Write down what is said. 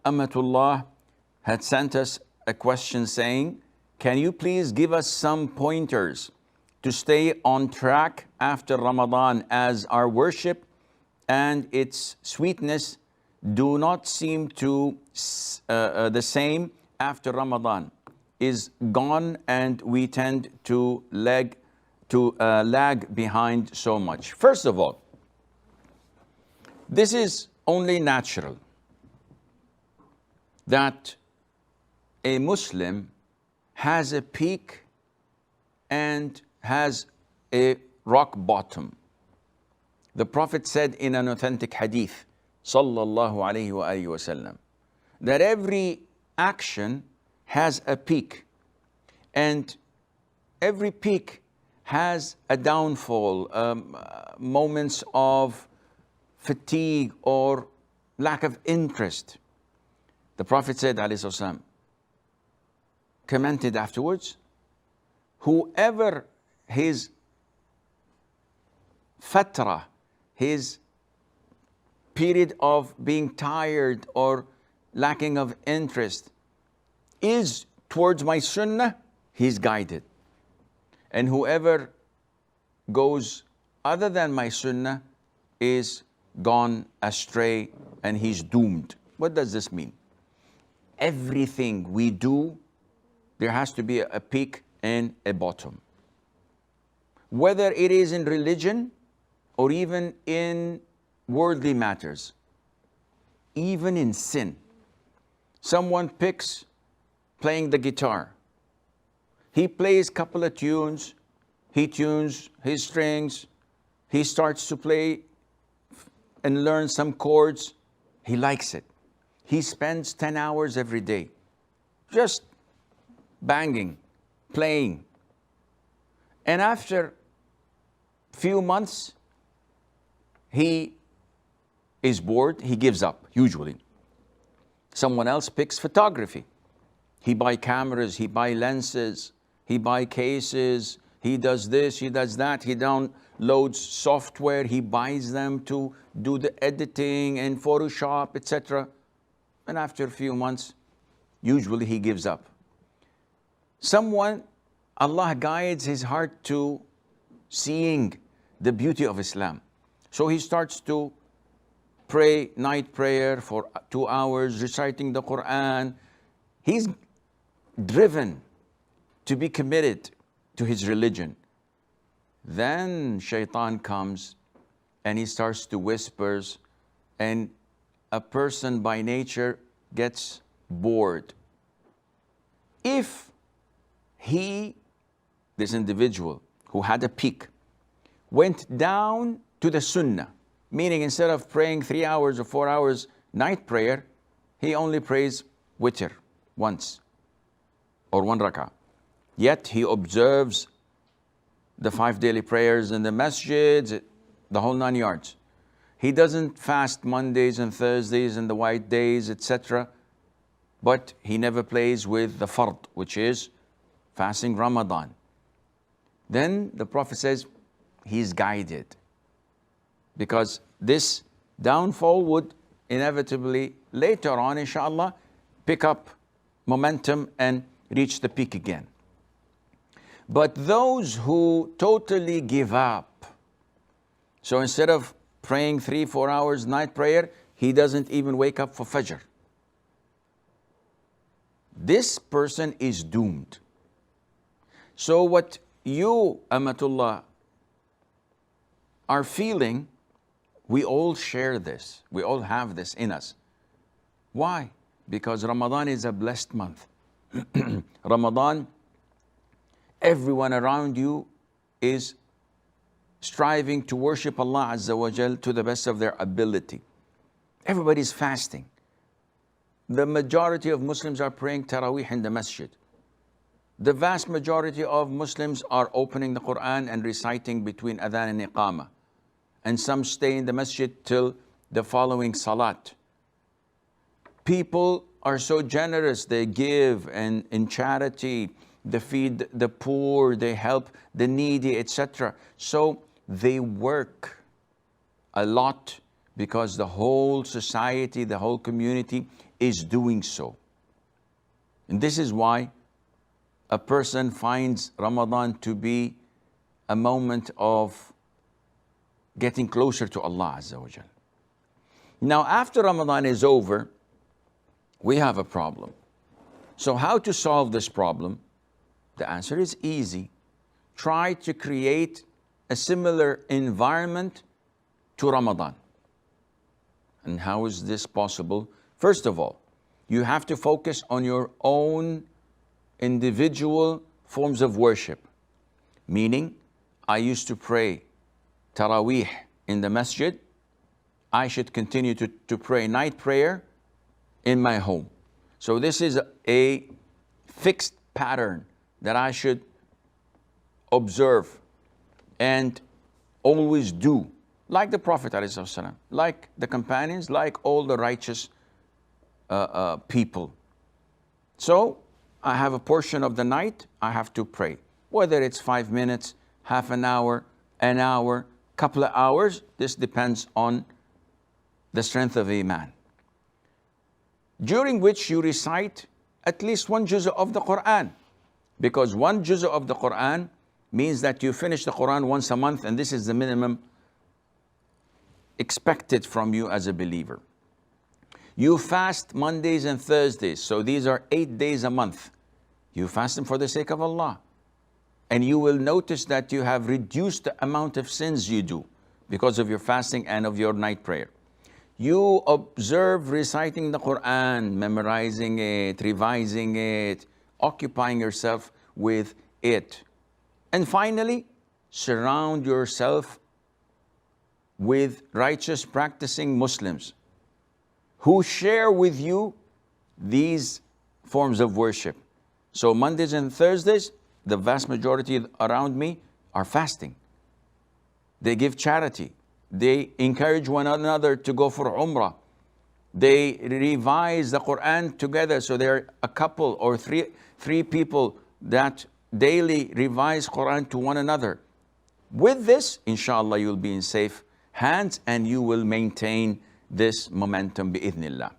Amatullah had sent us a question saying, can you please give us some pointers to stay on track after Ramadan, as our worship and its sweetness do not seem to the same after Ramadan is gone, and we tend to lag behind so much. First of all, this is only natural that a Muslim has a peak and has a rock bottom. The Prophet said in an authentic hadith, sallallahu alayhi wa alihi wasallam, that every action has a peak, and every peak has a downfall, moments of fatigue or lack of interest. The Prophet said, alayhi wasallam, commented afterwards, whoever his fatra, his period of being tired or lacking of interest, is towards my sunnah, he's guided. And whoever goes other than my sunnah is gone astray and he's doomed. What does this mean? Everything we do, there has to be a peak and a bottom. Whether it is in religion or even in worldly matters, even in sin. Someone picks playing the guitar. He plays a couple of tunes, he tunes his strings, he starts to play and learn some chords. He likes it. He spends 10 hours every day just banging, playing. And after few months, he is bored, he gives up, usually. Someone else picks photography. He buys cameras, he buys lenses, he buys cases, he does this, he does that, he downloads software, he buys them to do the editing and Photoshop, etc. And after a few months, usually he gives up. Someone, Allah guides his heart to seeing the beauty of Islam. So he starts to pray night prayer for 2 hours, reciting the Quran. He's driven to be committed to his religion. Then shaitan comes and he starts to whispers, and a person by nature gets bored. If this individual who had a peak, went down to the sunnah, meaning instead of praying 3 hours or 4 hours night prayer, he only prays witr once or 1 rak'ah. Yet he observes the 5 daily prayers in the masjids, the whole 9 yards. He doesn't fast Mondays and Thursdays and the white days, etc. But he never plays with the fard, which is fasting Ramadan. Then the Prophet says he's guided, because this downfall would inevitably later on, inshallah, pick up momentum and reach the peak again. But those who totally give up, so instead of praying 3-4 hours night prayer, he doesn't even wake up for Fajr. This person is doomed. So what you, Amatullah, are feeling, we all share this. We all have this in us. Why? Because Ramadan is a blessed month. Ramadan, everyone around you is striving to worship Allah Azza wa Jal to the best of their ability. Everybody's fasting. The majority of Muslims are praying Taraweeh in the masjid. The vast majority of Muslims are opening the Quran and reciting between adhan and iqamah. And some stay in the masjid till the following salat. People are so generous, they give and in charity, they feed the poor, they help the needy, etc. So they work a lot because the whole society, the whole community is doing so. And this is why a person finds Ramadan to be a moment of getting closer to Allah Azza wa Jal. Now, after Ramadan is over, we have a problem. So how to solve this problem? The answer is easy. Try to create a similar environment to Ramadan. And how is this possible? First of all, you have to focus on your own individual forms of worship. Meaning, I used to pray Taraweeh in the masjid. I should continue to pray night prayer in my home. So this is a fixed pattern that I should observe and always do, like the Prophet ﷺ, like the companions, like all the righteous people. So I have a portion of the night I have to pray, whether it's 5 minutes, half an hour, couple of hours. This depends on the strength of Iman. During which you recite at least one juz'ah of the Quran, because one juz'ah of the Quran means that you finish the Quran once a month, and this is the minimum expected from you as a believer. You fast Mondays and Thursdays, so these are 8 days a month. You fast them for the sake of Allah. And you will notice that you have reduced the amount of sins you do because of your fasting and of your night prayer. You observe reciting the Quran, memorizing it, revising it, occupying yourself with it. And finally, surround yourself with righteous practicing Muslims who share with you these forms of worship. So Mondays and Thursdays, the vast majority around me are fasting. They give charity. They encourage one another to go for Umrah. They revise the Quran together. So there are a couple or three people that daily revise Quran to one another. With this, inshallah, you'll be in safe hands and you will maintain this momentum bi'idhnillah.